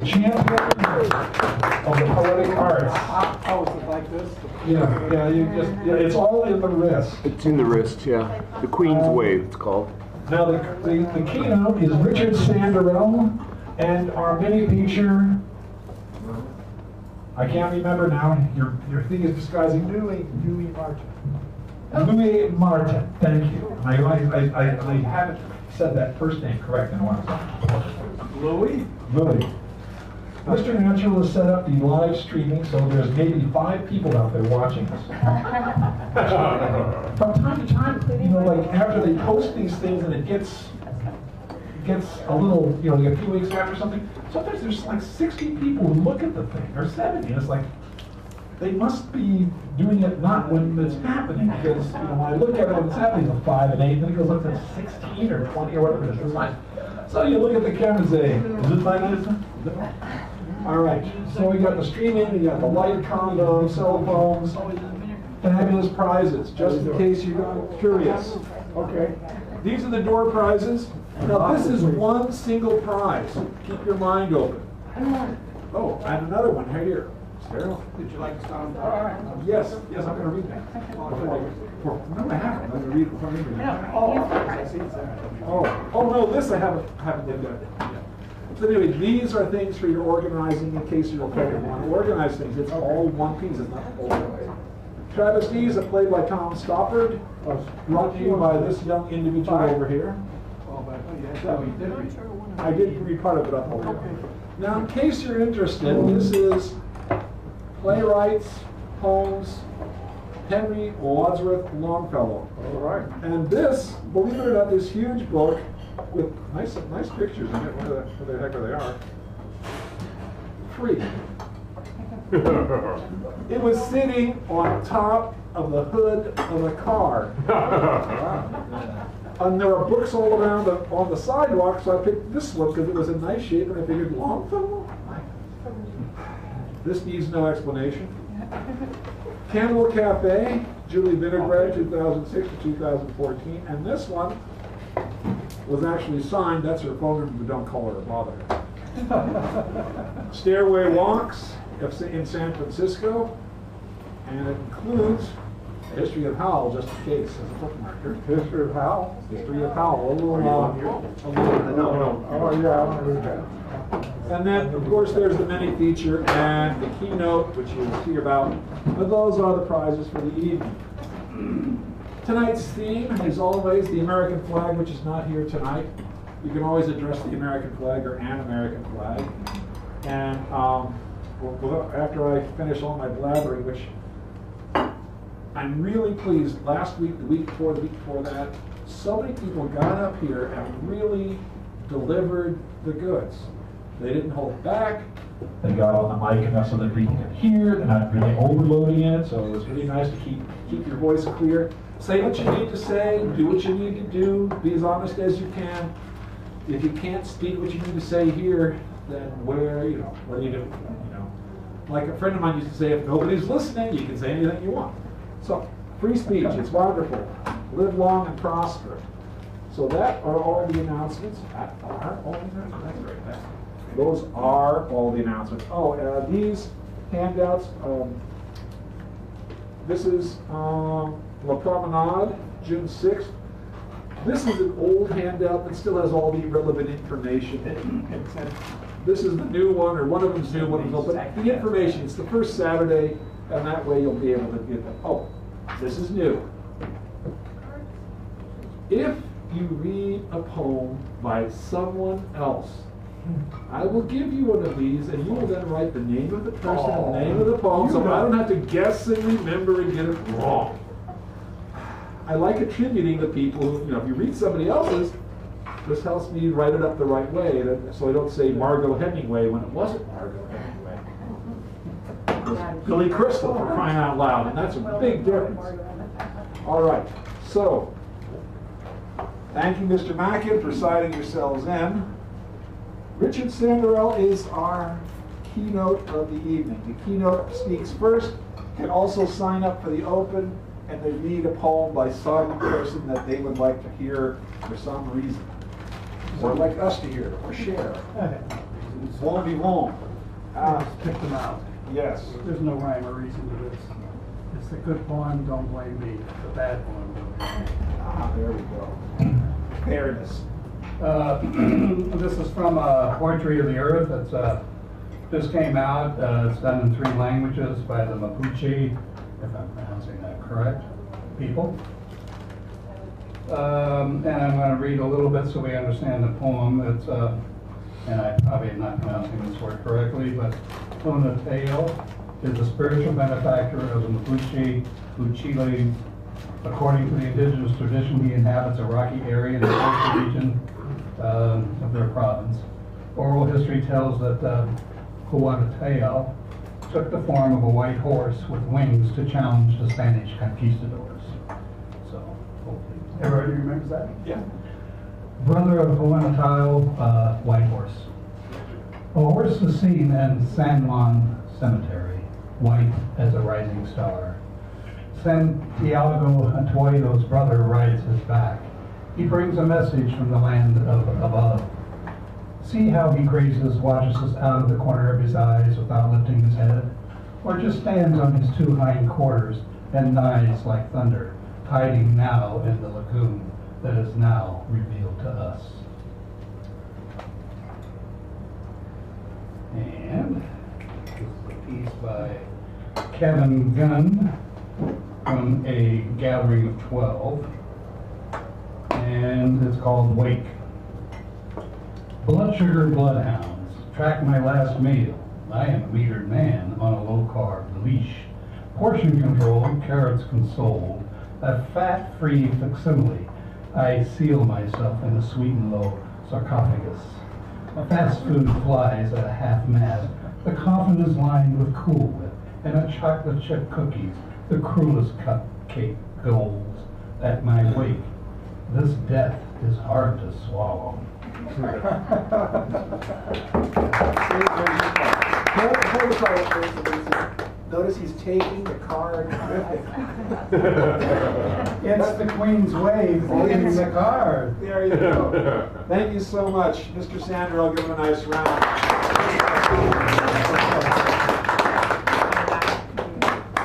champion of the poetic arts. Oh, is it like this? Yeah, it's all in the wrist. It's in the wrist, yeah. The Queen's Wave, it's called. Now, the keynote is Richard Sanderell, and our mini feature, I can't remember now, your thing is disguising Louis Martin. Louis Martin, thank you. I haven't said that first name correct in a while. Louis? Louis. Mr. Natural has set up the live streaming, so there's maybe 5 people out there watching us. From time to time, like after they post these things and it gets a little, like a few weeks after something, sometimes there's like 60 people who look at the thing, or 70. It's like, they must be doing it not when it's happening, because when I look at it when it's happening, it's 5 and 8, and then it goes up to 16 or 20 or whatever it is. It's like, so you look at the camera and say, is it like this? All right, so we got the streaming, we got the light condoms, cell phones, fabulous prizes, just in case you're curious. Okay, these are the door prizes. Now this is one single prize. Keep your mind open. Oh, and another one right here. Sarah, Did you like to sound? yes, I'm going to read that. No, I haven't. I'm going to read it before I read it. Oh, no, this I haven't done yet. So anyway, these are things for your organizing in case you don't want to organize things. It's all one piece. It's not organized. Travesties are played by Tom Stoppard, brought to you by this young individual over here. I did read part of it up over here. Now, in case you're interested, this is playwrights, poems, Henry Wadsworth Longfellow. All right. And this, believe it or not, this huge book with nice pictures in it, where the heck are they are, free. It was sitting on top of the hood of a car. And there were books all around on the sidewalk, so I picked this one because it was in nice shape, and I figured, Longfellow? This needs no explanation. Candle Cafe, Julie Vinograd, 2006 to 2014, and this one was actually signed. That's her phone number, but don't call her or bother her. Stairway Walks in San Francisco, and it includes a history of Howell, just in case, as a bookmarker. History of Howell? History of Howell. No. Oh, yeah, I want to read that. And then, of course, there's the mini feature and the keynote, which you'll see about. But those are the prizes for the evening. Tonight's theme is always the American flag, which is not here tonight. You can always address the American flag or an American flag. And after I finish all my blabbering, which I'm really pleased, last week, the week before, the week before that, so many people got up here and really delivered the goods. They didn't hold back. They got on the mic enough so that we can hear. They're not really overloading it, so it was really nice to keep your voice clear. Say what you need to say, do what you need to do, be as honest as you can. If you can't speak what you need to say here, then what do you do? Like a friend of mine used to say, if nobody's listening, you can say anything you want. So, free speech, it's wonderful. Live long and prosper. So that are all the announcements. Those are all the announcements. Oh, these handouts, this is La Promenade, June 6th. This is an old handout that still has all the relevant information. This is the new one, or one of them's new, one of them's old, but the information, it's the first Saturday, and that way you'll be able to get them. Oh, this is new. If you read a poem by someone else, I will give you one of these, and you will then write the name of the person and the name of the poem, so I don't have to guess and remember and get it wrong. I like attributing to people who, if you read somebody else's, this helps me write it up the right way, so I don't say Margot Hemingway when it wasn't Margot Hemingway. It was Billy Crystal, for crying out loud, and that's a big difference. All right, so thank you, Mr. Mackin, for signing yourselves in. Richard Sanderell is our keynote of the evening. The keynote speaks first, can also sign up for the open, and they read a poem by some person that they would like to hear for some reason, or like us to hear, or share. Bon vivant. I just picked them out. Yes. There's no rhyme or reason to this. It's a good poem, don't blame me. It's a bad poem, don't blame me. There we go. Fairness. This is from Poetry of the Earth. It's just came out. It's done in 3 languages by the Mapuche, if I'm pronouncing that correct, people. And I'm going to read a little bit so we understand the poem. It's, and I probably am not pronouncing this word correctly, but Tonateo is the spiritual benefactor of the Mapuche, who Chile, according to the indigenous tradition, he inhabits a rocky area in the coastal region of their province. Oral history tells that Tonateo took the form of a white horse with wings to challenge the Spanish conquistadors. So, hopefully, everybody remembers that? Yeah. Brother of Tonateo, white horse. A horse was seen in San Juan Cemetery, white as a rising star. Santiago Antoido's brother rides his back. He brings a message from the land of above. See how he grazes, watches us out of the corner of his eyes without lifting his head, or just stands on his 2 hind quarters and knives like thunder, hiding now in the lagoon that is now revealed to us. And this is a piece by Kevin Gunn from a gathering of 12, and it's called Wake. Blood sugar bloodhounds track my last meal. I am a metered man on a low-carb leash. Portion control, carrots consoled, a fat-free facsimile. I seal myself in a sweet and low sarcophagus. A fast food flies at a half-mast. The coffin is lined with Cool Whip and a chocolate chip cookies. The cruelest cupcake goals at my wake. This death is hard to swallow. Notice he's taking the card. It's the Queen's way, holding the card. There you go. Thank you so much. Mr. Sander, I'll give him a nice round.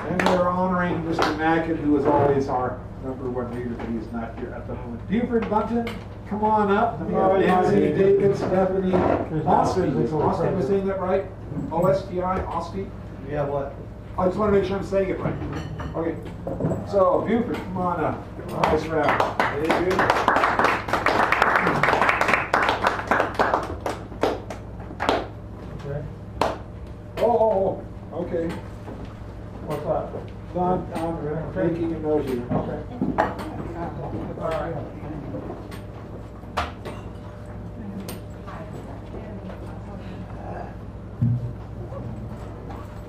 And we're honoring Mr. Mackin, who is always our #1 reader, but he's not here at the moment. Buford Bunton, come on up. We have Nancy, David, Stephanie, Osty. Osty, am I saying that right? O-S-T-I, Osty? Yeah, what? I just want to make sure I'm saying it right. Okay. So, Buford, come on up. Nice round. Very good. Okay. Oh, okay. What's that? Don, I'm taking a note here. Okay. All right.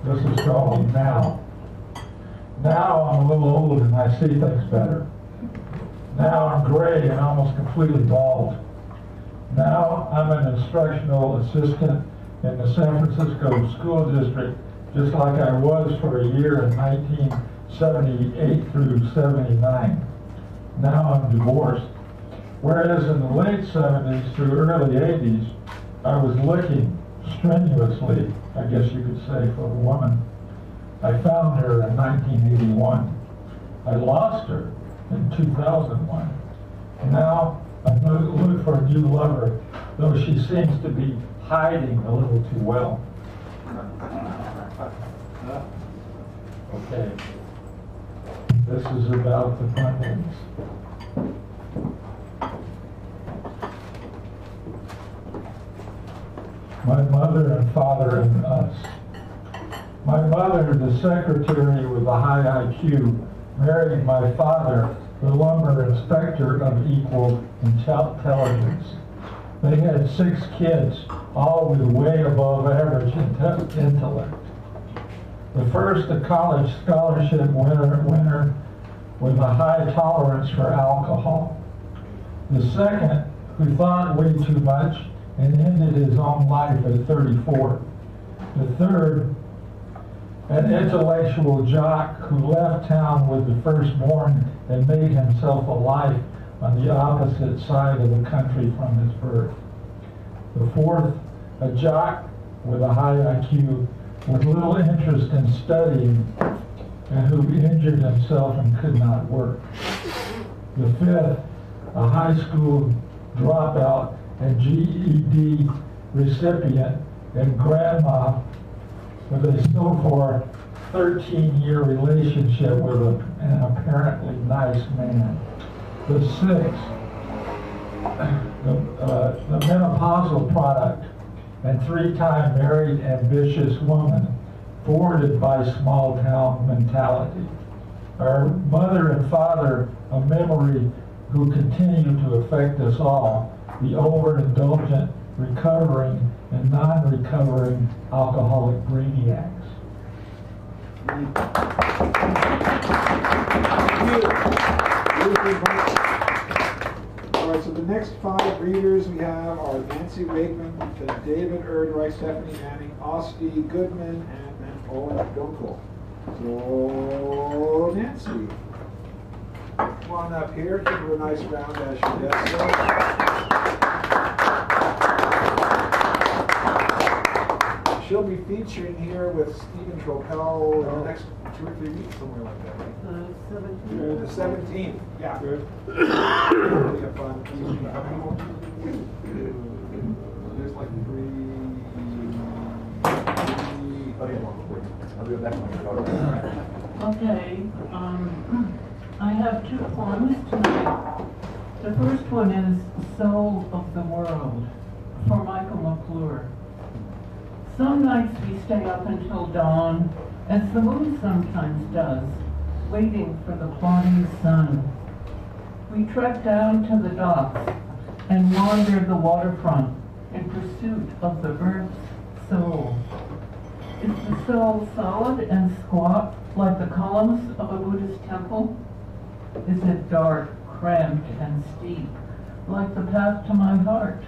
This is called Now. Now I'm a little older and I see things better. Now I'm gray and almost completely bald. Now I'm an instructional assistant in the San Francisco School District, just like I was for a year in 1978 through 79. Now I'm divorced. Whereas in the late 70s through early 80s, I was looking strenuously, I guess you could say, for a woman. I found her in 1981. I lost her in 2001. Now I look for a new lover, though she seems to be hiding a little too well. Okay. This is about the Bundins. My mother and father and us. My mother, the secretary with a high IQ, married my father, the lumber inspector of equal intelligence. They had 6 kids, all with way above average intellect. The first, a college scholarship winner with a high tolerance for alcohol. The second, who thought way too much and ended his own life at 34. The third, an intellectual jock who left town with the firstborn and made himself a life on the opposite side of the country from his birth. The fourth, a jock with a high IQ with little interest in studying and who injured himself and could not work. The fifth, a high school dropout and GED recipient and grandma with a so-far 13-year relationship with an apparently nice man. The sixth, the menopausal product and 3-time married ambitious woman forwarded by small town mentality. Our mother and father, a memory who continue to affect us all, the overindulgent, recovering, and non-recovering alcoholic brainiacs. All right, so the next 5 readers we have are Nancy Wakeman, David Erdreich, Stephanie Manning, Osti Goodman, and then Owen Dunkel. So, Nancy, come on up here. Give her a nice round as she does so. She'll be featuring here with Stephen Tropel in the next 2 or 3 weeks, somewhere like that, right? The 17th. Yeah. Good. Really have fun. There's like 3. I'll do it next one. Okay. I have 2 poems tonight. The first one is Soul of the World for Michael McClure. Some nights we stay up until dawn, as the moon sometimes does, waiting for the plodding sun. We trek down to the docks and wander the waterfront in pursuit of the earth's soul. Is the soul solid and squat like the columns of a Buddhist temple? Is it dark, cramped, and steep, like the path to my heart?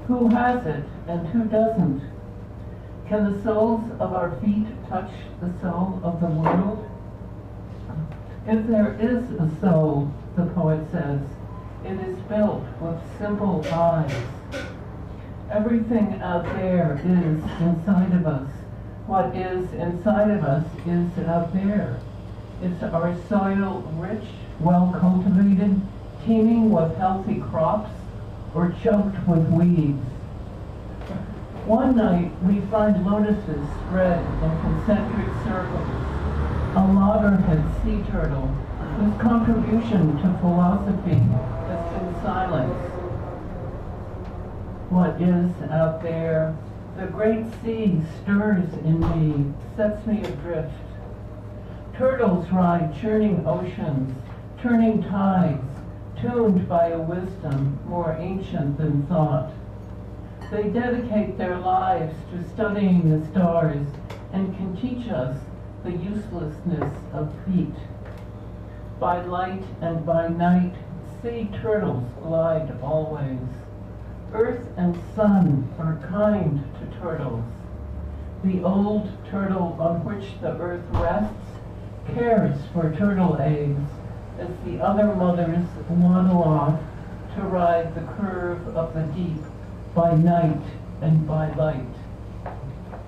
Who has it and who doesn't? Can the soles of our feet touch the soul of the world? If there is a soul, the poet says, it is built with simple eyes. Everything out there is inside of us. What is inside of us is out there. Is our soil rich, well cultivated, teeming with healthy crops, or choked with weeds? One night we find lotuses spread in concentric circles, a loggerhead sea turtle whose contribution to philosophy has been silence. What is out there? The great sea stirs in me, sets me adrift. Turtles ride churning oceans, turning tides, tuned by a wisdom more ancient than thought. They dedicate their lives to studying the stars and can teach us the uselessness of feet. By light and by night, sea turtles glide always. Earth and sun are kind to turtles. The old turtle on which the earth rests cares for turtle eggs as the other mothers waddle off to ride the curve of the deep by night and by light.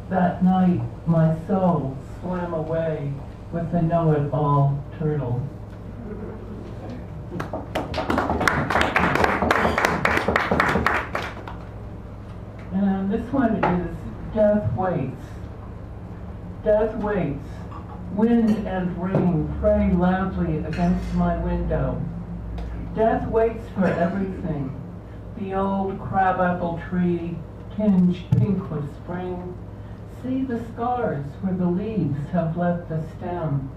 That night my soul swam away with the know-it-all turtle. And this one is Death Waits. Death waits. Wind and rain pray loudly against my window. Death waits for everything. The old crabapple tree, tinged pink with spring. See the scars where the leaves have left the stem.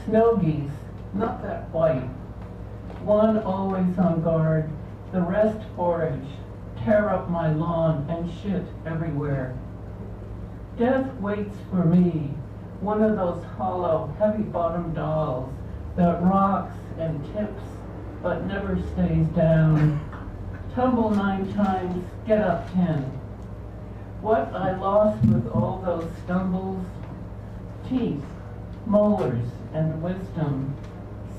Snow geese, not that white. One always on guard, the rest forage, tear up my lawn and shit everywhere. Death waits for me, one of those hollow, heavy-bottomed dolls that rocks and tips but never stays down. Tumble 9 times, get up 10. What I lost with all those stumbles? Teeth, molars, and wisdom.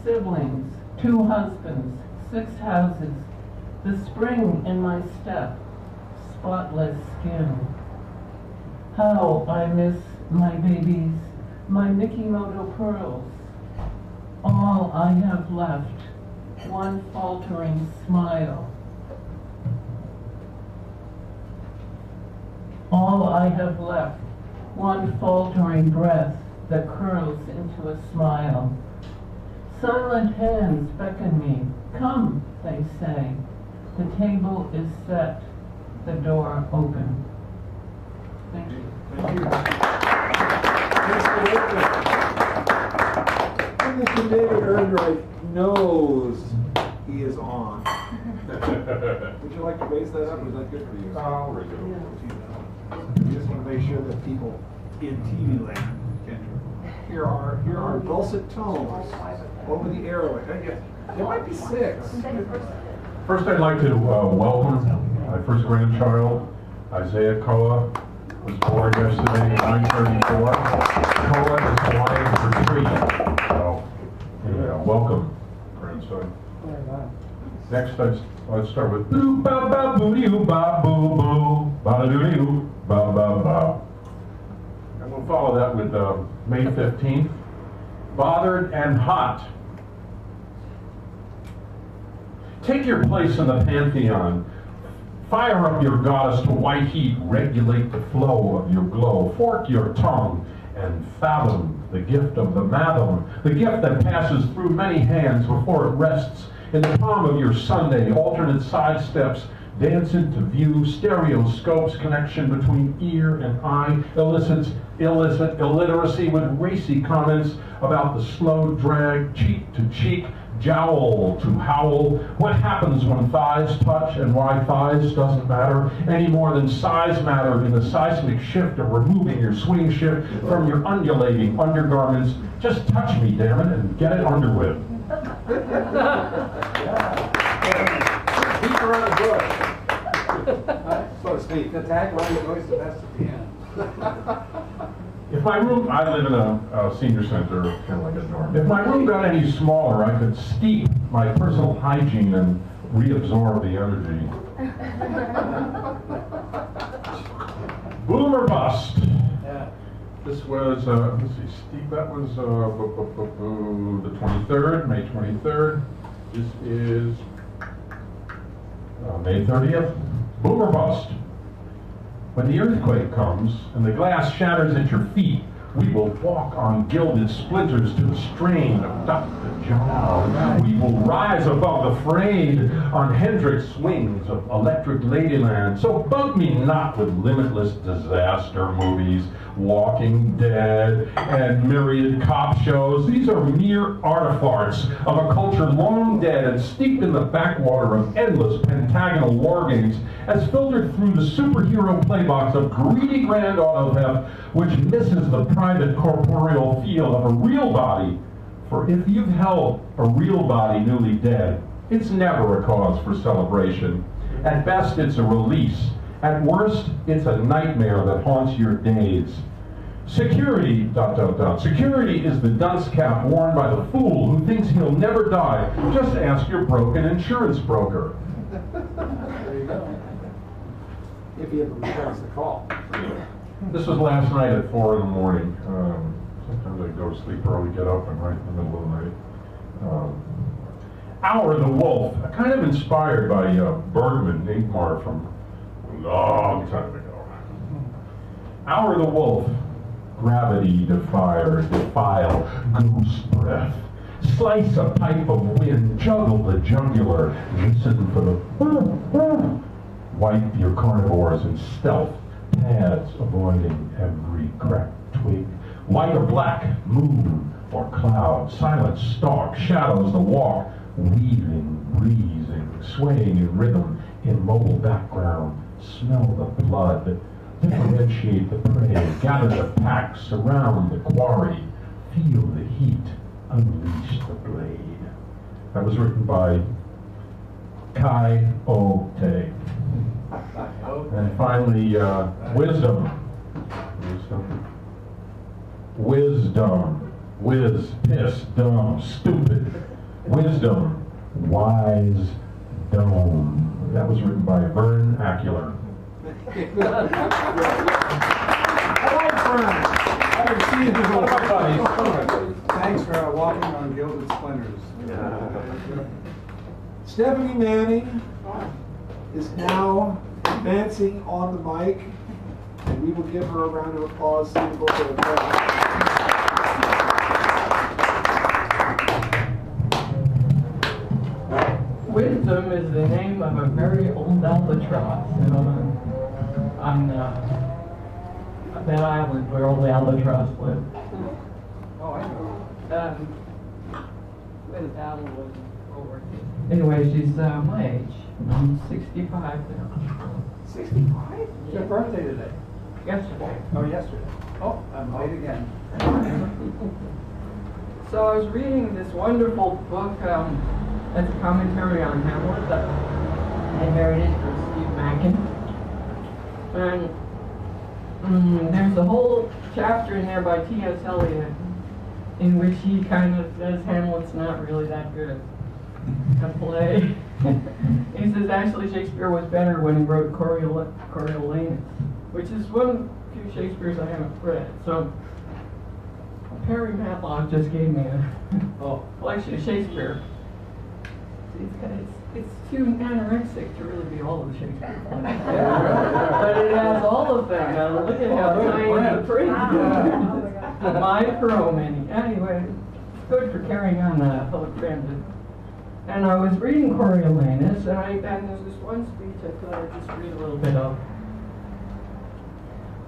Siblings, 2 husbands, 6 houses. The spring in my step. spotless skin. How I miss my babies, my Mikimoto pearls. All I have left, one faltering smile. All I have left, one faltering breath that curls into a smile. Silent hands beckon me. Come, they say. The table is set, the door open. Thank you. Thank you. Mr. David Erdreich knows he is on. Would you like to raise that up, or is that good for you? I'll raise it. We just want to make sure that people in TV land can hear our dulcet tones over the airway. There might be 6. First, I'd like to welcome my first grandchild, Isaiah Koa, was born yesterday at 9:34. Koa is Hawaiian for tree. So, yeah, welcome, grandson. Next, let's start with boo ba ba boo doo ba boo boo ba doo doo ba ba ba. And we'll follow that with May 15th, bothered and hot. Take your place in the pantheon. Fire up your goddess to white heat. Regulate the flow of your glow. Fork your tongue and fathom the gift of the matham, the gift that passes through many hands before it rests in the palm of your Sunday. Alternate side steps dance into view. Stereoscopes connection between ear and eye elicits illicit illiteracy with racy comments about the slow drag, cheek to cheek, jowl to howl. What happens when thighs touch and why thighs doesn't matter any more than size matter in the seismic shift of removing your swing shift from your undulating undergarments. Just touch me, damn it, and get it under with. Beat around the bush. So to speak. The tagline is always the best at the end. If my room, I live in a senior center, kind of like a dorm. If my room got any smaller, I could steep my personal hygiene and reabsorb the energy. Boom or bust. Yeah. This was, let's see, Steve, that was the 23rd, May 23rd. This is May 30th. Boom or bust. When the earthquake comes and the glass shatters at your feet, we will walk on gilded splinters to the strain of Dr. John. We will rise above the frayed on Hendrix wings of electric ladyland. So bug me not with limitless disaster movies, Walking Dead, and myriad cop shows. These are mere artifacts of a culture long dead and steeped in the backwater of endless pentagonal war games, as filtered through the superhero playbox of greedy grand auto theft, which misses the private corporeal feel of a real body. For if you've held a real body newly dead, it's never a cause for celebration. At best, it's a release. At worst, it's a nightmare that haunts your days. Security, ... Security is the dunce cap worn by the fool who thinks he'll never die. Just ask your broken insurance broker. There you go. If he ever returns the call. This was last night at 4 in the morning. Sometimes I go to sleep early, get up, and right in the middle of the night. Hour the Wolf, kind of inspired by Bergman, Ingmar from a long time ago. Hour the Wolf, gravity defile, goose breath. Slice a pipe of wind, juggle the jugular, listen for the wipe your carnivores in stealth, pads avoiding every cracked twig. White or black, moon or cloud, silent stalk, shadows the walk, weaving, breezing, swaying in rhythm, in mobile background, smell the blood, differentiate the prey, gather the pack, surround the quarry, feel the heat, unleash the blade. That was written by Kai O-Te. And finally, wisdom. Wisdom. Whiz, piss, dumb, stupid. Wisdom, wise, dome. That was written by Vern Acular. Hello, friends. I haven't seen you before. Thanks for walking on gilded splinters. Stephanie Manning is now advancing on the mic, and we will give her a round of applause. Suitable for the president. Wisdom is the name of a very old albatross on that island where old albatross lived. Oh, I know. Where the battle was over. Anyway, she's my age. I'm 65 now. 65? It's your birthday today. Yesterday. Oh, yesterday. Oh, I'm late again. So I was reading this wonderful book, it's a commentary on Hamlet that I inherited from Steve Mackin. And there's a whole chapter in there by T.S. Eliot in which he kind of says Hamlet's not really that good a play. He says actually Shakespeare was better when he wrote Coriolanus, which is one of the few Shakespeares I haven't read. So Perry Matlock just gave me a collection of Shakespeare. It's too anorexic to really be all of the Shakespeare plays. But it has all of them. Now look at how tiny the print is. Micro mini. Anyway, it's good for carrying on public transit. And I was reading Coriolanus, and there's this one speech I thought I'd just read a little bit of.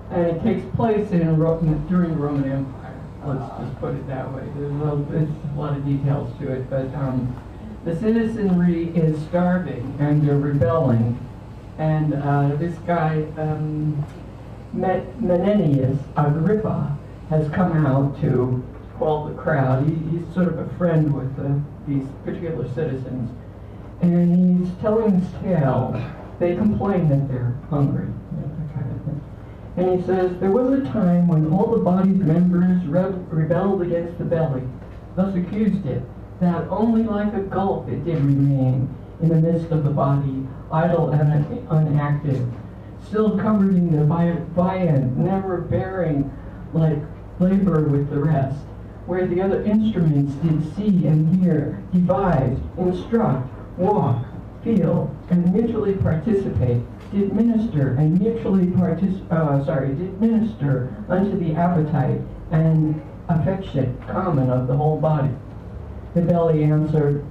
And it takes place during the Roman Empire. Let's just put it that way. There's a lot of details to it, but the citizenry is starving and they're rebelling. And this guy, Menenius Agrippa, has come out to quell the crowd. He's sort of a friend with these particular citizens. And he's telling this tale. They complain that they're hungry, that kind of thing. And he says, there was a time when all the body's members rebelled against the belly, thus accused it, that only like a gulf it did remain in the midst of the body, idle and unactive, still covered in the viand, never bearing like labor with the rest, where the other instruments did see and hear, devise, instruct, walk, feel, and mutually participate, did minister and mutually did minister unto the appetite and affection common of the whole body. The belly answered,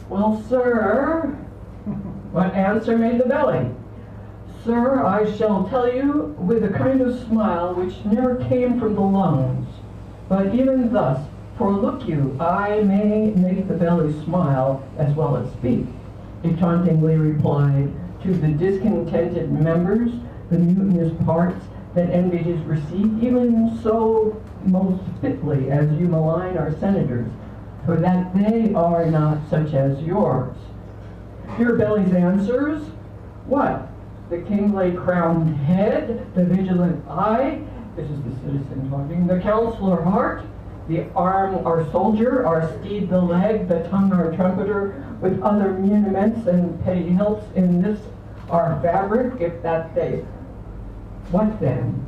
well, sir, what answer made the belly? Sir, I shall tell you with a kind of smile which never came from the lungs, but even thus, for look you, I may make the belly smile as well as speak. It tauntingly replied, to the discontented members, the mutinous parts that envied his receipt, even so most fitly as you malign our senators, for that they are not such as yours. Your belly's answers, what? The kingly crowned head, the vigilant eye, this is the citizen talking, the counselor heart, the arm our soldier, our steed the leg, the tongue our trumpeter, with other muniments and petty helps in this our fabric, if that they. What then?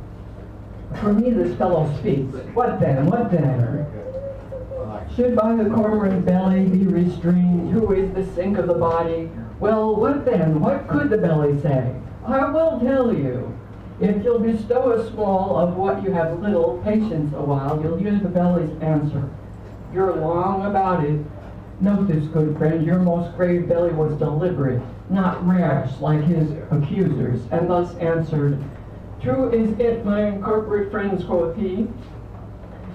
For me this fellow speaks. What then? What then? Should by the cormorant belly be restrained, who is the sink of the body? Well, what then? What could the belly say? I will tell you. If you'll bestow a small of what you have little, patience a while, you'll hear the belly's answer. You're long about it. Note this, good friend, your most grave belly was deliberate, not rash like his accusers, and thus answered, true is it, my incorporate friends, quoth he,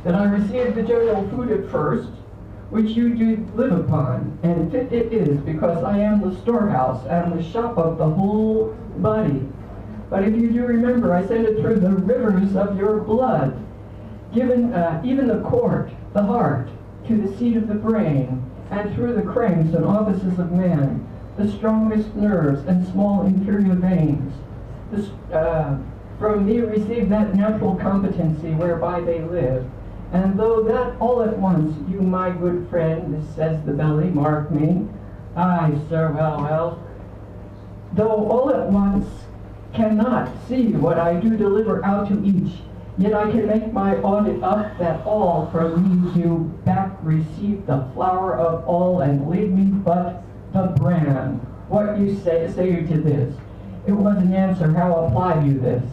that I received the general food at first, which you do live upon, and fit it is, because I am the storehouse and the shop of the whole body. But if you do remember, I send it through the rivers of your blood, given even the court, the heart, to the seat of the brain, and through the cranks and offices of man, the strongest nerves and small inferior veins. From me receive that natural competency whereby they live. And though that all at once, you my good friend, this says the belly, mark me, aye, sir, well, though all at once cannot see what I do deliver out to each. Yet I can make my audit up that all from me do back receive the flower of all and leave me but the brand. What you say you to this? It was an answer, how apply you this?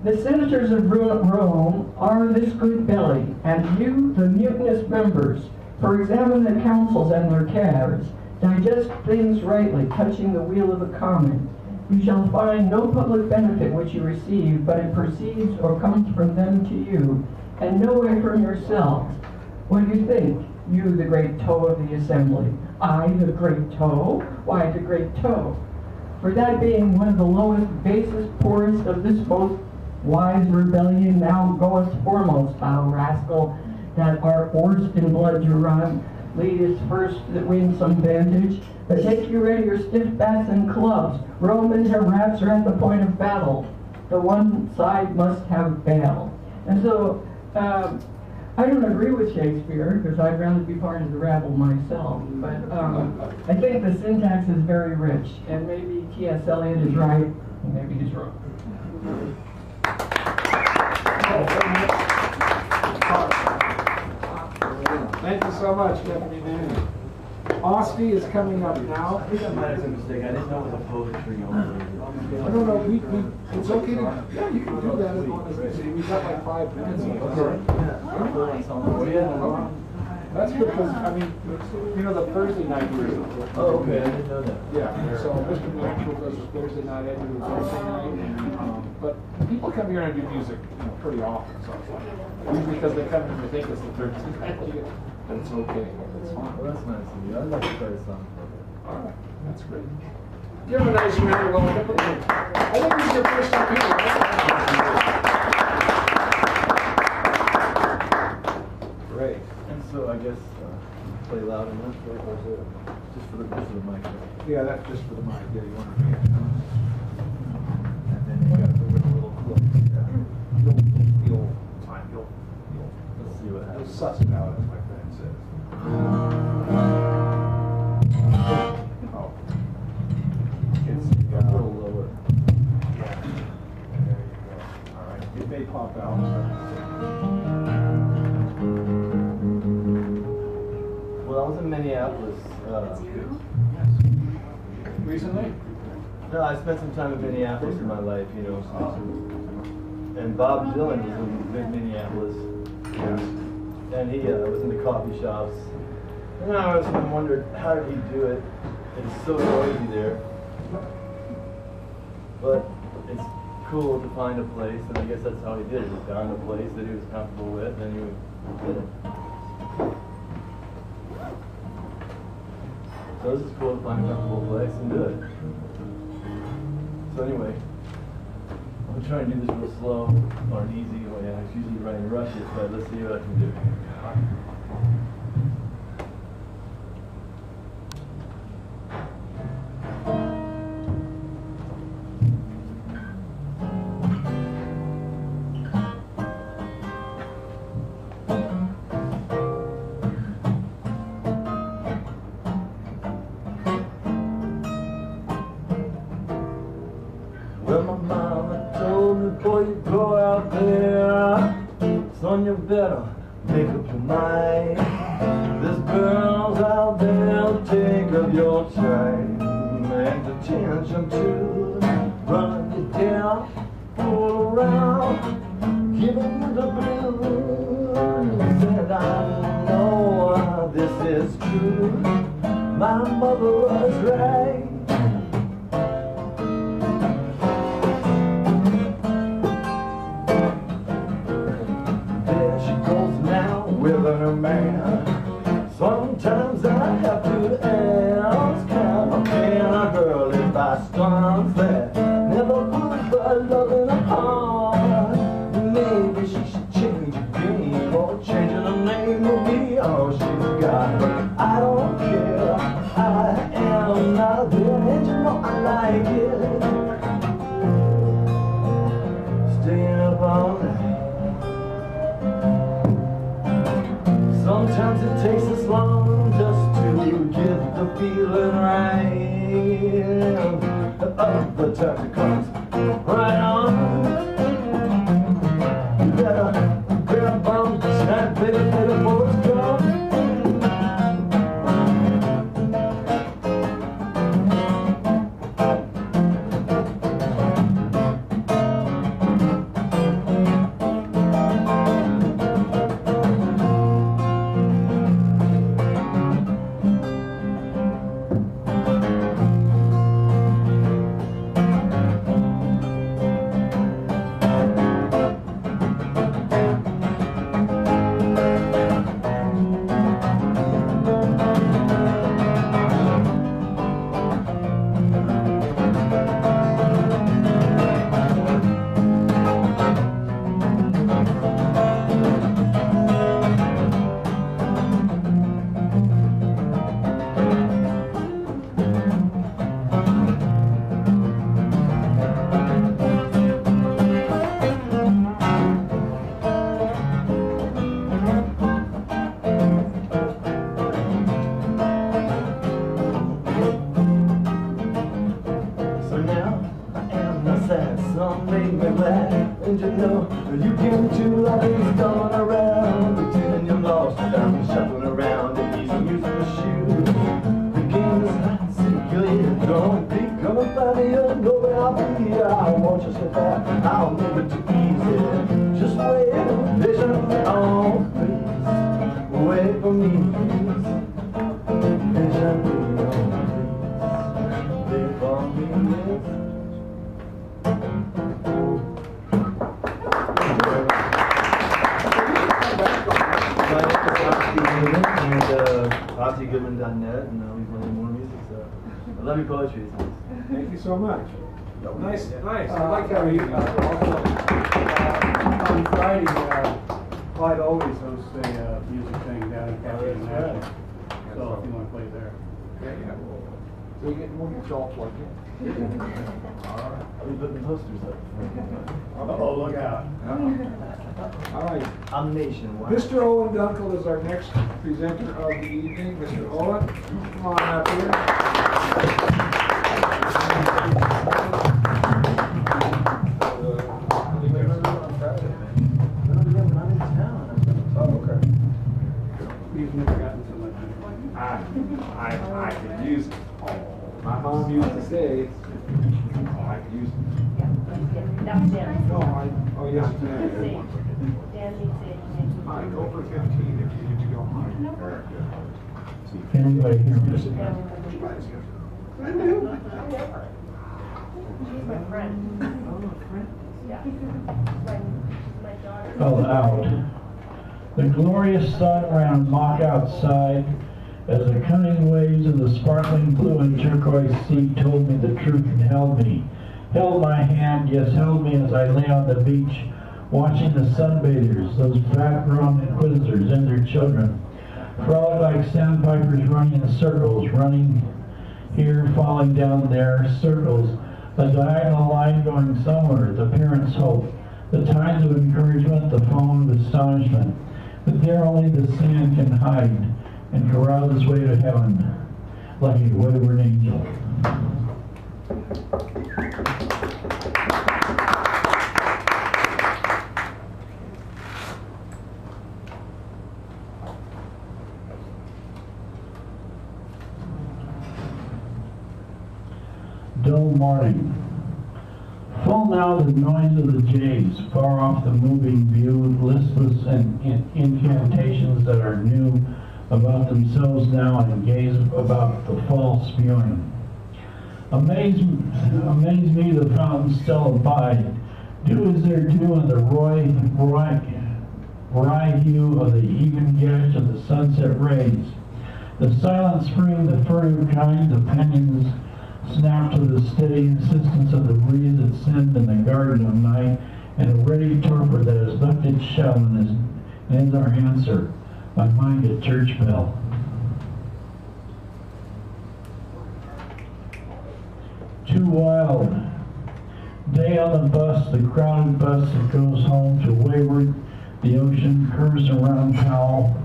The senators of Rome are this good belly, and you, the mutinous members, for examine the councils and their cares, digest things rightly, touching the wheel of the common. You shall find no public benefit which you receive, but it proceeds or comes from them to you, and no way from yourselves. What do you think, you the great toe of the assembly? I the great toe? Why the great toe? For that being one of the lowest, basest, poorest of this most wise rebellion, now goest foremost, thou rascal, that art forced in blood to run. Leadest first that win some vantage, but take you ready your stiff bats and clubs. Roman rats are at the point of battle. The one side must have bail. And so, I don't agree with Shakespeare, because I'd rather be part of the rabble myself, but I think the syntax is very rich, and maybe T.S. Eliot is right, and maybe he's wrong. Thank you so much, Deputy Manning. Osty is coming up now. I think I might have been mistaken. I didn't know it was a poetry I don't know, it's okay to, yeah, you can do that as long as, we've got like 5 minutes. That's because, I mean, you know, the Thursday night here. Oh, okay, I didn't know that. Yeah, so Mr. Mitchell does the Thursday night, I do the Thursday night, and, but people come here and do music, you know, pretty often, so it's like, usually because they come and they think it's the Thursday night, but it's okay, it's fine. Well, that's nice of you. I'd like to try some. All right, that's great. Give him a nice round of welcome. I think this is your first time here, right? Great. And so I guess play loud enough, or is it just for the mic? Yeah, that's just for the mic. Yeah, you want to make it. And then you got to move it a little closer. You'll time. Let's see what You'll happens. suss it out, as my friend says. Oh. It's A little lower. yeah. There you go. All right. It may pop out. Well, I was in Minneapolis. Recently? No, I spent some time in Minneapolis in my life, you know. And Bob Dylan was in Minneapolis. Yeah. And he was in the coffee shops. And I always wondered, how did he do it? It's so noisy there. But it's cool to find a place, and I guess that's how he did it. He found a place that he was comfortable with, and he did it. So this is cool to find a comfortable place and do it. So anyway, I'm gonna try and do this real slow or an easy way. I usually try and rush it, but let's see what I can do. Well, my mama told me, boy, you go out there, son, you better make up your mind. There's girls out there who take up your time and attention to run you down, fool around, giving you the blues. And I know this is true. My mother was right. With a man, sometimes I have to ask, how can a girl live by storms that never would by loving a heart? Maybe she should change her game or change her name to be all she's got. But I don't care, I am not there, and you know I like it. Staying up all night. Sometimes it takes us long just to get the feeling right. Other times it comes better. Grab on, snap, baby, baby, boys, come. Some make me glad, and you know you can too. Like he's going around, pretending you're lost, and I'm shuffling around, and he's using the shoe. The game is hot, see your head, don't be coming by me, you'll know where I'll be. I want you so bad, I'll move it too easy. Just wait, patiently on, please. Wait for me, please. Patiently on, please. Wait for me, please. PotsyGoodman.net, and we've learned more music, so I love your poetry. It's nice. Thank you so much. Nice, nice. I like how you also on Friday, Clyde always hosts a music thing down in Cafe International. So if you want to play there. Yeah. So you get more yourself plugged in. I'll be putting posters up. Oh, look out. All right. I'm nationwide. Mr. Owen Dunkel is our next presenter of the evening. Mr. Owen, come on up here. Oh, okay. We've never gotten so much. I could use it. My mom used to say, I could use it. That was Dan. Oh, yes, you can. Dan needs it. All right, go for 15 if you need to go. Can anybody hear me? She's my friend. Oh, friend. Yeah. My daughter. Oh, out. The glorious sun ran mock outside as the cunning waves of the sparkling blue and turquoise sea told me the truth and held me. Held my hand, yes, held me as I lay on the beach, watching the sunbathers, those fat-grown inquisitors and their children, frolic like sandpipers running in circles, running here, falling down there, circles, a diagonal line going somewhere, the parents' hope, the tides of encouragement, the foam of astonishment. But there only the sand can hide and carouse its way to heaven like a wayward angel. Dull morning. Full now the noise of the jays, far off the moving view, listless and incantations that are new about themselves now and gaze about the false spewing. Amaze me the fountains still abide, do as they're due in the roy hue of the even gash of the sunset rays. The silent spring, the furtive kind, the pinions snap to the steady insistence of the breeze that sends in the garden of night, and a ready torpor that has left its shell and is our answer, my mind at church bell. Too wild. Day on the bus, the crowded bus that goes home to wayward, the ocean curves around Powell,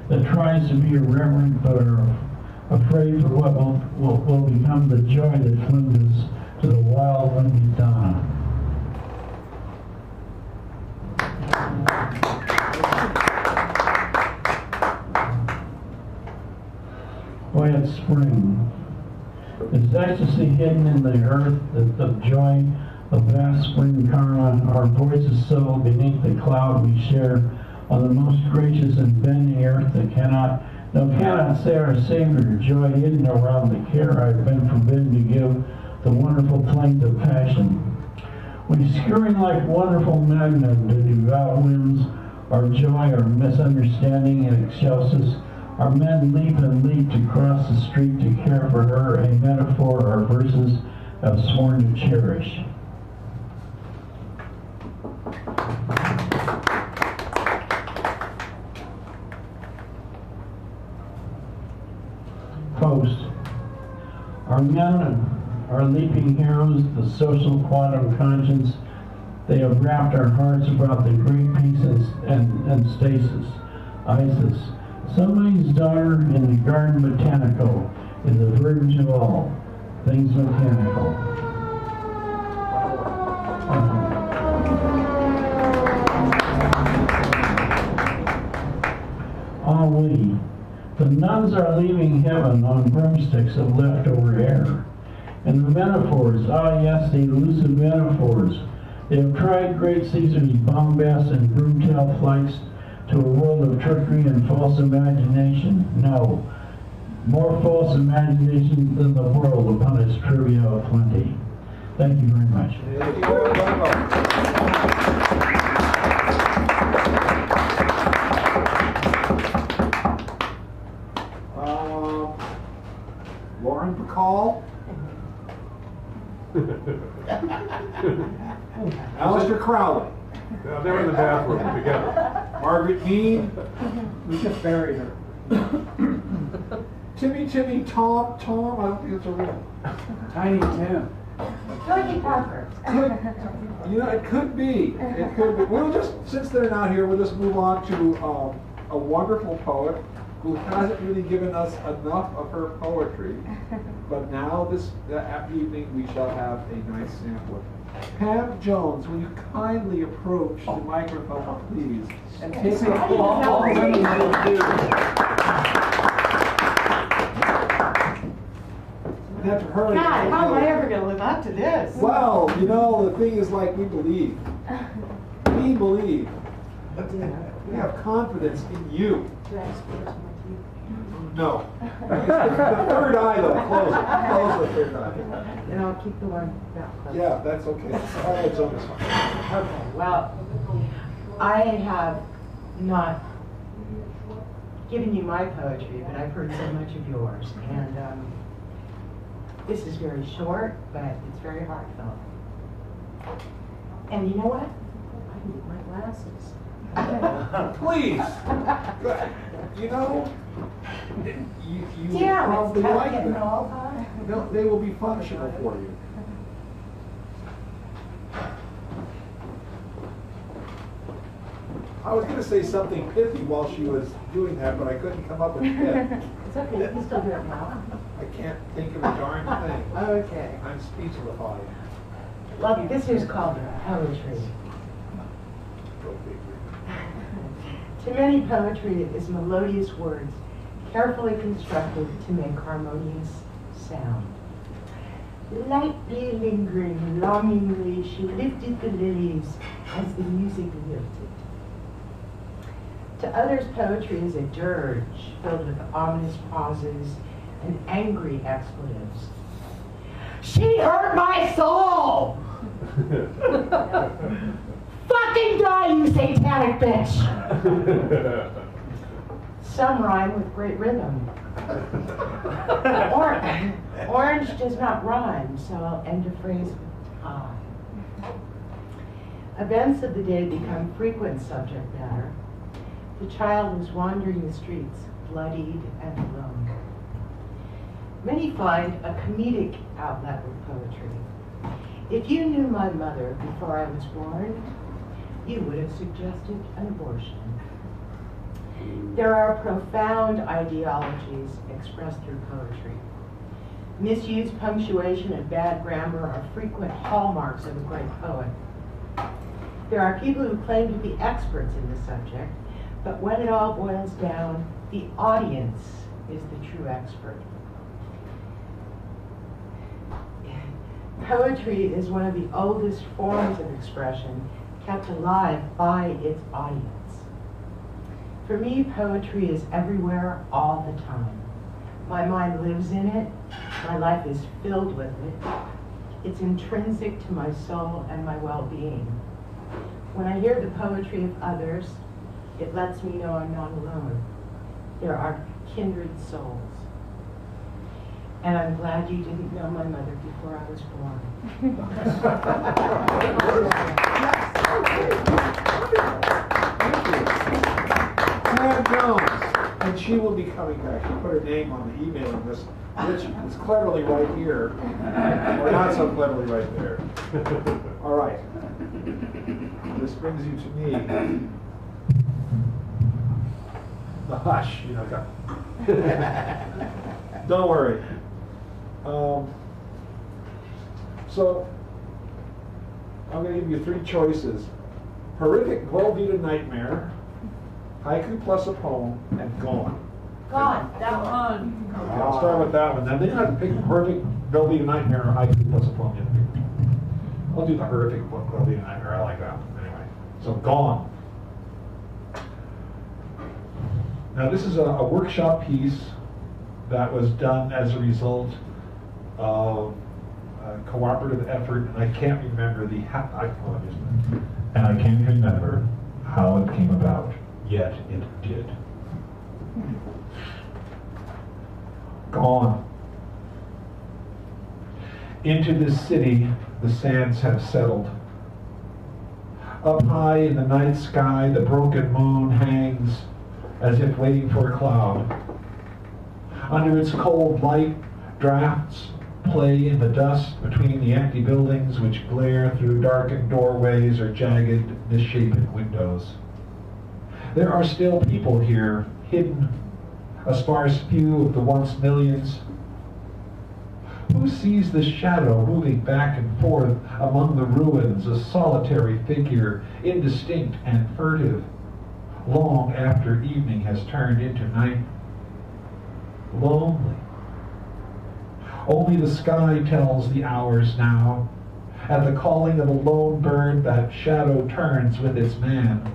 that tries to be irreverent but are afraid for what will become the joy that flings us to the wild windy dawn. quiet spring. Is ecstasy hidden in the earth, the joy of vast spring karma, our voices so beneath the cloud we share on the most gracious and bending earth that cannot say our Savior, joy hidden around the care I've been forbidden to give, the wonderful plaint of passion. We scurrying like wonderful magnum to devout winds, our joy, our misunderstanding in excelsis. Our men leap and leap to cross the street to care for her, a metaphor our verses have sworn to cherish. Post. Our men are leaping heroes, the social quantum conscience. They have wrapped our hearts about the great peace and stasis. Isis. Somebody's daughter in the garden botanical is the verge of all things mechanical. We. The nuns are leaving heaven on broomsticks of leftover air. And the metaphors, ah yes, the elusive metaphors. They have tried great Caesar's bombast and broomtail flights to a world of trickery and false imagination. No, more false imagination than the world upon its trivia of plenty. Thank you very much. Lauren Bacall. Alistair Crowley. They were in the bathroom together. Margaret Mead. We just buried her. Timmy, Tom, I don't think it's a real. Tiny Tim. Georgie Parker. You know, it could be. It could be. We'll just, since they're not here, we'll just move on to a wonderful poet who hasn't really given us enough of her poetry. But now this evening we shall have a nice sample. Pam Jones, will you kindly approach the microphone, please, and take all women will do. Have to hurry. God, how am I ever going to live up to this? Well, you know, the thing is, like, we believe. We believe. We have confidence in you. No. The third eye, though. Close it. Close the third eye. And I'll keep the one that close. Yeah, that's okay. All right, it's on this one. Okay, well, I have not given you my poetry, but I've heard so much of yours. And this is very short, but it's very heartfelt. And you know what? I need my glasses. Please. You know, you Yeah, probably it's like getting them. all hot. They will be functional for you. I was going to say something pithy while she was doing that, but I couldn't come up with pith. It's okay, you can still do it now. I can't think of a darn thing. Okay. I'm speechless. Well, this is called poetry. Go figure. To many, poetry is melodious words, carefully constructed to make harmonious sound. Lightly lingering, longingly, she lifted the lilies as the music lifted. To others, poetry is a dirge filled with ominous pauses and angry expletives. She hurt my soul! Fucking die, you satanic bitch! Some rhyme with great rhythm. Orange does not rhyme, so I'll end a phrase with tie. Events of the day become frequent subject matter. The child was wandering the streets, bloodied and alone. Many find a comedic outlet with poetry. If you knew my mother before I was born, you would have suggested an abortion. There are profound ideologies expressed through poetry. Misused punctuation and bad grammar are frequent hallmarks of a great poet. There are people who claim to be experts in the subject, but when it all boils down, the audience is the true expert. Poetry is one of the oldest forms of expression kept alive by its audience. For me, poetry is everywhere all the time. My mind lives in it. My life is filled with it. It's intrinsic to my soul and my well-being. When I hear the poetry of others, it lets me know I'm not alone. There are kindred souls. And I'm glad you didn't know my mother before I was born. Ann Jones, and she will be coming back. She put her name on the emailing list, which is cleverly right here, or not so cleverly right there. All right. This brings you to me. The hush, you know. Don't worry. So, I'm going to give you three choices. Horrific Velveeta Nightmare, Haiku plus a Poem, and Gone. Gone, that one. Okay, I'll start with that one. Then you have to pick Horrific Velveeta Nightmare or Haiku plus a Poem. You have to pick. I'll do the Horrific Velveeta Nightmare. I like that one. Anyway, so Gone. Now this is a workshop piece that was done as a result of a cooperative effort, and I can't remember And I can't remember how it came about, yet it did. Gone. Into this city, the sands have settled. Up high in the night sky, the broken moon hangs as if waiting for a cloud. Under its cold light, drafts play in the dust between the empty buildings which glare through darkened doorways or jagged, misshapen windows. There are still people here, hidden, a sparse few of the once millions. Who sees the shadow moving back and forth among the ruins, a solitary figure, indistinct and furtive, long after evening has turned into night? Lonely. Only the sky tells the hours now. At the calling of a lone bird, that shadow turns with its man.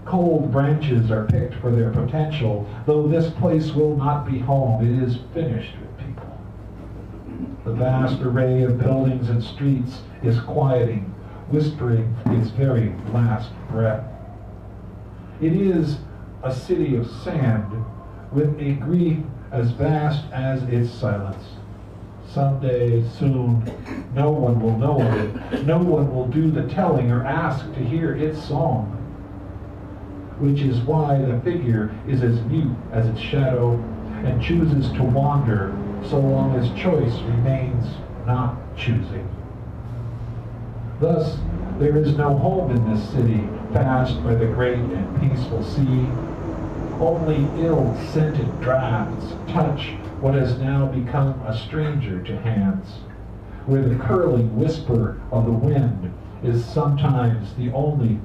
Cold branches are picked for their potential, though this place will not be home. It is finished with people. The vast array of buildings and streets is quieting, whispering its very last breath. It is a city of sand, with a grief as vast as its silence. Someday, soon, no one will know of it. No one will do the telling or ask to hear its song. Which is why the figure is as mute as its shadow and chooses to wander so long as choice remains not choosing. Thus, there is no home in this city, passed by the great and peaceful sea. Only ill-scented drafts touch what has now become a stranger to hands, where the curling whisper of the wind is sometimes the only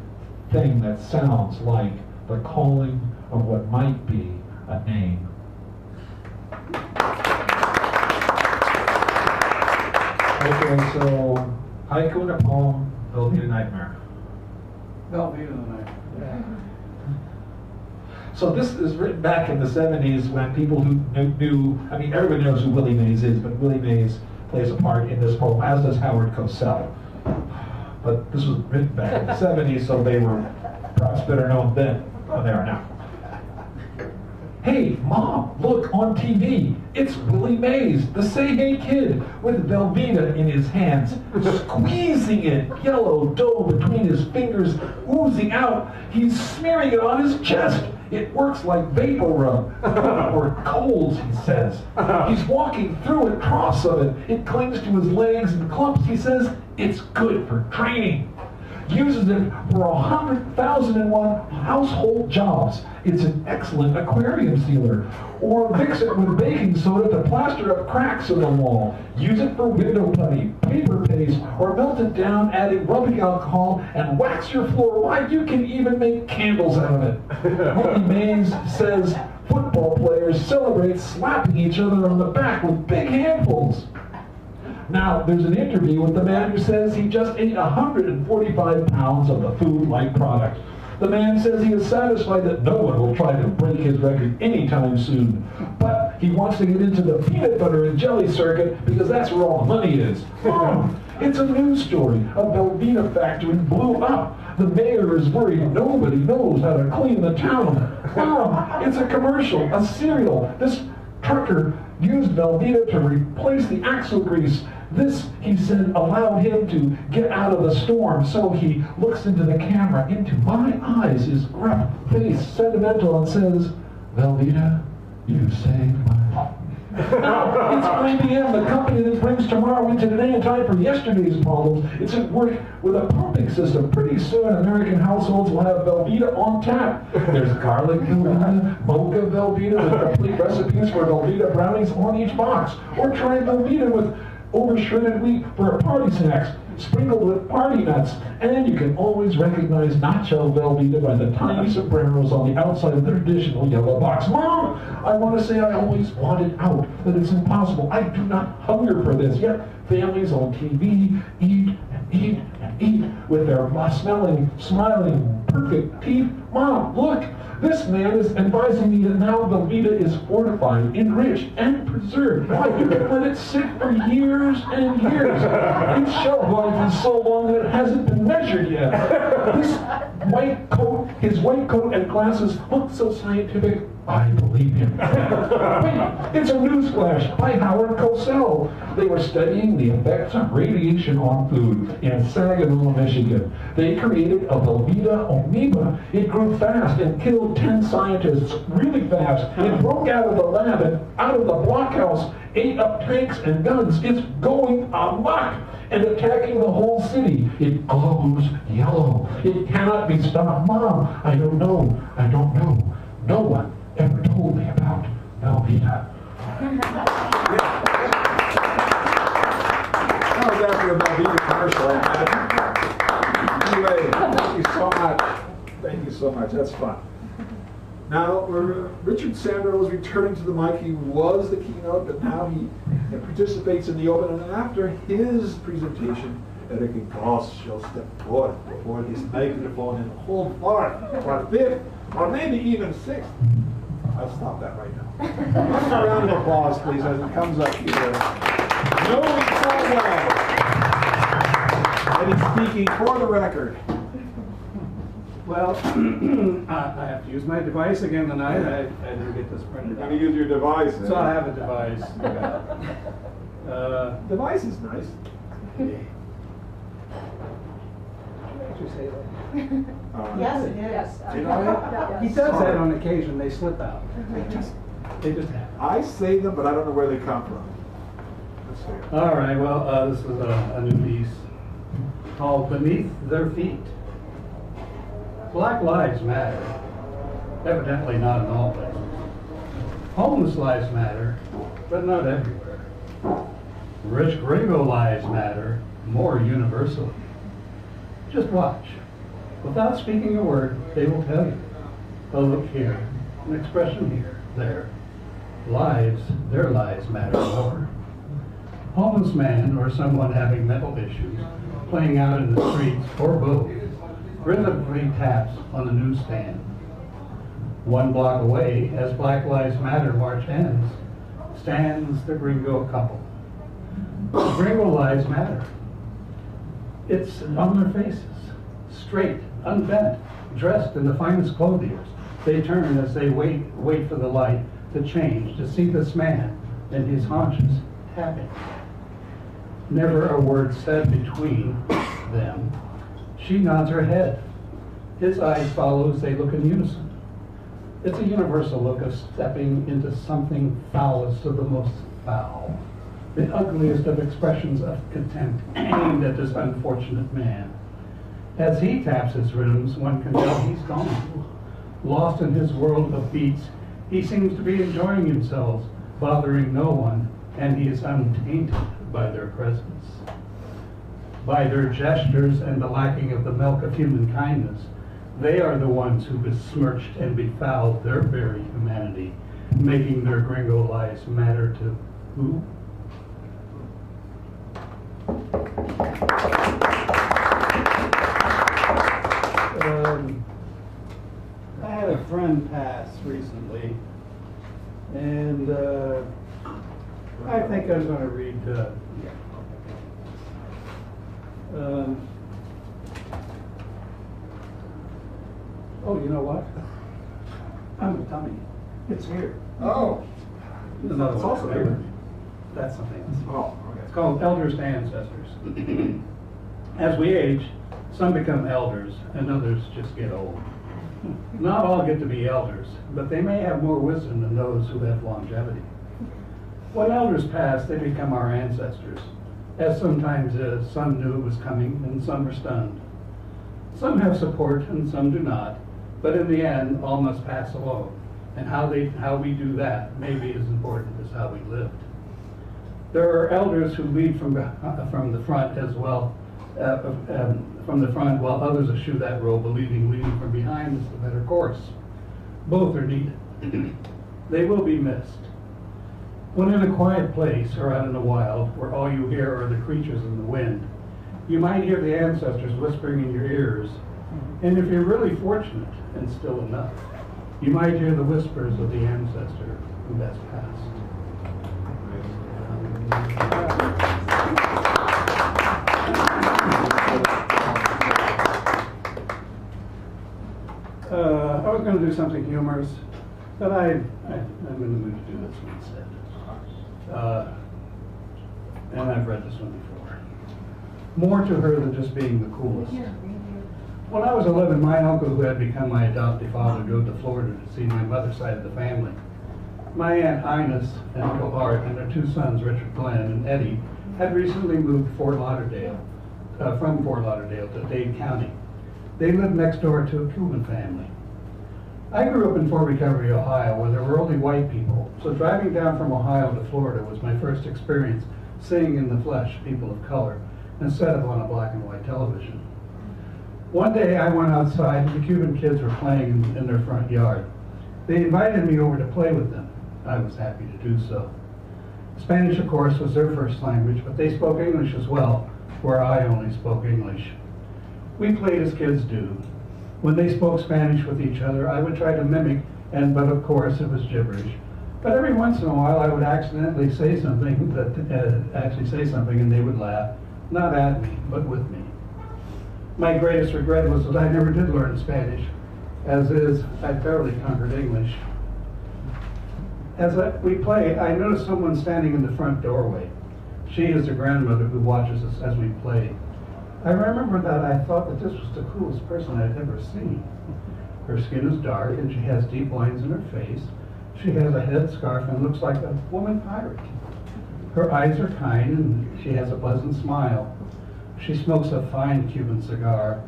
thing that sounds like the calling of what might be a name. Okay, so haiku and a poem, Velveeta Nightmare. Velveeta Nightmare. So this is written back in the 70s when people who knew, I mean, everybody knows who Willie Mays is, but Willie Mays plays a part in this poem, as does Howard Cosell. But this was written back in the 70s, so they were perhaps better known then than they are now. Hey, Mom, look on TV. It's Willie Mays, the Say Hey Kid, with Velveeta in his hands, squeezing it, yellow dough between his fingers, oozing out. He's smearing it on his chest. It works like vapor rub, or colds, he says. He's walking through it, cross of it. It clings to his legs and clumps. He says it's good for training. Uses it for 100,001 household jobs. It's an excellent aquarium sealer. Or mix it with baking soda to plaster up cracks in the wall. Use it for window putty, paper paste, or melt it down, adding rubbing alcohol, and wax your floor. Why, you can even make candles out of it. Willie Mays says football players celebrate slapping each other on the back with big handfuls. Now, there's an interview with the man who says he just ate 145 pounds of the food-like product. The man says he is satisfied that no one will try to break his record anytime soon. But he wants to get into the peanut butter and jelly circuit because that's where all the money is. Mom, it's a news story. A Velveeta factory blew up. The mayor is worried nobody knows how to clean the town. Mom, it's a commercial, a cereal. This trucker used Velveeta to replace the axle grease. This, he said, allowed him to get out of the storm. So he looks into the camera, into my eyes, his gruff face, sentimental, and says, Velveeta, you saved my life. Now, it's IBM, the company that brings tomorrow into today in time for yesterday's problems. It's at work with a pumping system. Pretty soon, American households will have Velveeta on tap. There's garlic Velveeta, mocha Velveeta, with complete recipes for Velveeta brownies on each box. Or try Velveeta with over-shredded wheat for party snacks, sprinkled with party nuts. And you can always recognize Nacho Velveeta by the tiny sombreros on the outside of the traditional yellow box. Mom, I want to say I always wanted out, that it's impossible. I do not hunger for this. Yet families on TV eat and eat and eat with their smiling, perfect teeth. Mom, look. This man is advising me that now Velveeta is fortified, enriched, and preserved. Why? You can let it sit for years and years. Its shelf life is so long that it hasn't been measured yet. This white coat, his white coat and glasses look so scientific, I believe him. Wait, it's a newsflash by Howard Cosell. They were studying the effects of radiation on food in Saginaw, Michigan. They created a Velveeta amoeba. It grew fast and killed 10 scientists really fast. It broke out of the lab and out of the blockhouse, ate up tanks and guns. It's going amok and attacking the whole city. It glows yellow. It cannot be stopped. Mom, I don't know. I don't know. No one ever told me about Velveeta. That was after a Velveeta commercial, I imagine. Anyway, thank you so much. Thank you so much. That's fun. Now, Richard Sandro is returning to the mic. He was the keynote, but now he participates in the open. And after his presentation, Erika Goss shall step forward before this microphone and hold forth for fifth, or maybe even sixth. I'll stop that right now. One round of applause, please, as it comes up here. Knowing so well that he's speaking for the record. Well, I have to use my device again tonight. I didn't get this printed You're out. going to use your device. So I have a device. Device is nice. Yes, it is. You know, He does that on occasion. They slip out. They just happen. I say them, but I don't know where they come from. Let's see. All right. Well, this is a new piece called "Beneath Their Feet." Black lives matter. Evidently not in all places. Homeless lives matter, but not everywhere. Rich gringo lives matter more universally. Just watch. Without speaking a word, they will tell you. A look here, an expression here, there. Lives, their lives matter more. Homeless man or someone having mental issues, playing out in the streets, or both, rhythmically taps on the newsstand. 1 block away, as Black Lives Matter march ends, stands the gringo couple. Gringo lives matter. It's on their faces, straight, unbent, dressed in the finest clothiers. They turn as they wait for the light to change, to see this man and his haunches tapping. Never a word said between them. She nods her head. His eyes follow as they look in unison. It's a universal look of stepping into something foulest of the most foul. The ugliest of expressions of contempt aimed at this unfortunate man. As he taps his rhythms, one can tell he's gone. Lost in his world of beats, he seems to be enjoying himself, bothering no one, and he is untainted by their presence. By their gestures and the lacking of the milk of human kindness, they are the ones who besmirched and befouled their very humanity, making their gringo lives matter to who? I had a friend pass recently, and I think I'm going to read. Oh, you know what? I'm a dummy. It's here. Oh. There's another It's one also I here. remember. That's something else. Oh, okay. It's called Elders to Ancestors. As we age, some become elders and others just get old. Not all get to be elders, but they may have more wisdom than those who have longevity. When elders pass, they become our ancestors, as sometimes some knew it was coming and some were stunned. Some have support and some do not, but in the end, all must pass alone. And how we do that may be as important as how we lived. There are elders who lead from the front as well, from the front, while others eschew that role, believing leading from behind is the better course. Both are needed. They will be missed. When in a quiet place or out in the wild, where all you hear are the creatures in the wind, you might hear the ancestors whispering in your ears, and if you're really fortunate and still enough, you might hear the whispers of the ancestor who has passed. I was going to do something humorous, but I'm in the mood to do this one instead. And I've read this one before. More to her than just being the coolest. When I was 11, my uncle, who had become my adoptive father, drove to Florida to see my mother's side of the family. My Aunt Ines and Uncle Art and their two sons, Richard Glenn and Eddie, had recently moved to from Fort Lauderdale to Dade County. They lived next door to a Cuban family. I grew up in Fort Recovery, Ohio, where there were only white people, so driving down from Ohio to Florida was my first experience seeing in the flesh people of color instead of on a black and white television. One day I went outside and the Cuban kids were playing in their front yard. They invited me over to play with them. I was happy to do so. Spanish, of course, was their first language, but they spoke English as well, where I only spoke English. We played as kids do. When they spoke Spanish with each other, I would try to mimic, but of course it was gibberish. But every once in a while I would accidentally say something and they would laugh, not at me, but with me. My greatest regret was that I never did learn Spanish. As is, I barely conquered English. As we play, I noticed someone standing in the front doorway. She is the grandmother who watches us as we play. I remember that I thought that this was the coolest person I'd ever seen. Her skin is dark and she has deep lines in her face. She has a headscarf and looks like a woman pirate. Her eyes are kind and she has a pleasant smile. She smokes a fine Cuban cigar.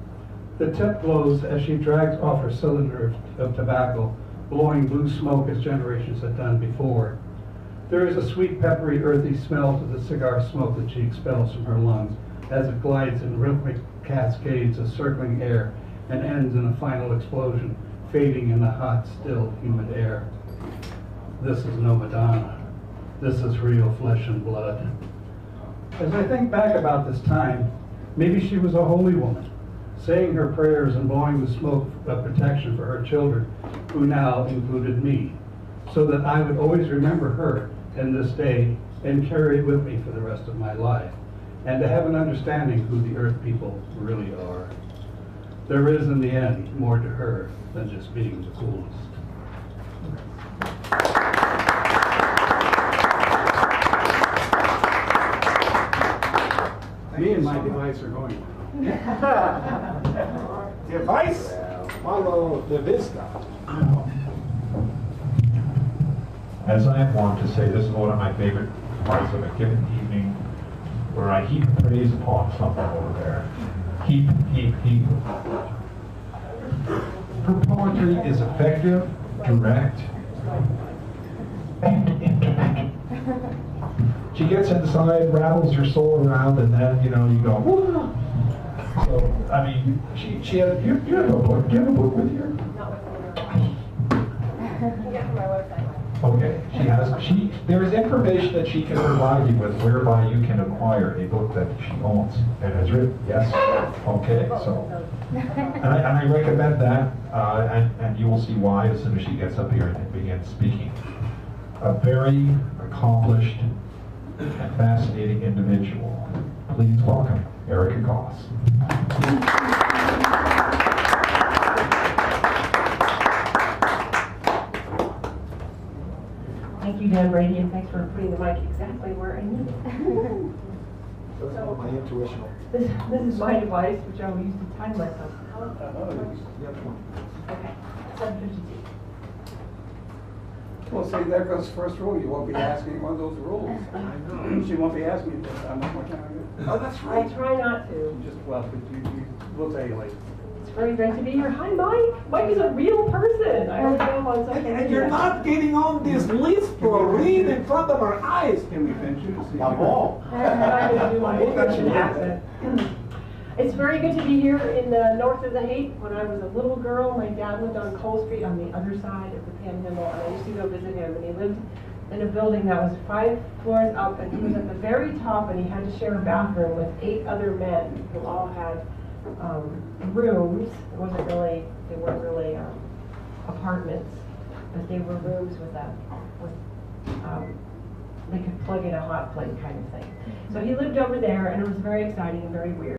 The tip glows as she drags off her cylinder of tobacco, blowing blue smoke as generations had done before. There is a sweet, peppery, earthy smell to the cigar smoke that she expels from her lungs as it glides in rhythmic cascades of circling air and ends in a final explosion, fading in the hot, still, humid air. This is no Madonna. This is real flesh and blood. As I think back about this time, maybe she was a holy woman, saying her prayers and blowing the smoke of protection for her children, who now included me, so that I would always remember her and this day and carry it with me for the rest of my life, and to have an understanding who the Earth people really are. There is, in the end, more to her than just being the coolest. Me and my device are going. Device? Malo de vista. As I am wont to say, this is one of my favorite parts of a given evening, where I heap praise upon something over there. Heap, heap, heap. Her poetry is effective, direct, and intimate. She gets inside, rattles her soul around, and then, you go, woo! So, I mean, she has, you have a book, do you have a book with you? Not with me. You get it from my website. Okay, there is information that she can provide you with whereby you can acquire a book that she owns and has written, yes? Okay, so And I recommend that, and you will see why as soon as she gets up here and begins speaking. A very accomplished and fascinating individual. Please welcome Erica Goss. Thank you, Dan Brady, and thanks for putting the mic exactly where I need it. So my intuition. This is my device, which I will use to time myself. Okay, 7:52. Well, see, there goes the first rule. You won't be asking one of those rules. I know. She won't be asking you how much more time you Oh, that's I try not to. Just, well, we'll tell you later. It's very great to be here. Hi, Mike. Mike is a real person. I don't know on social media. And you're not getting on this list for a read in front of our eyes. Can we finish it? Come on. I'm not going to do my Russian accent. It's very good to be here in the north of the Haight. When I was a little girl, my dad lived on Cole Street on the other side of the Panhandle, and I used to go visit him. And he lived in a building that was 5 floors up, and he was at the very top, and he had to share a bathroom with 8 other men who all had rooms. They weren't really apartments, but they were rooms with they could plug in a hot plate kind of thing. So he lived over there, and it was very exciting and very weird.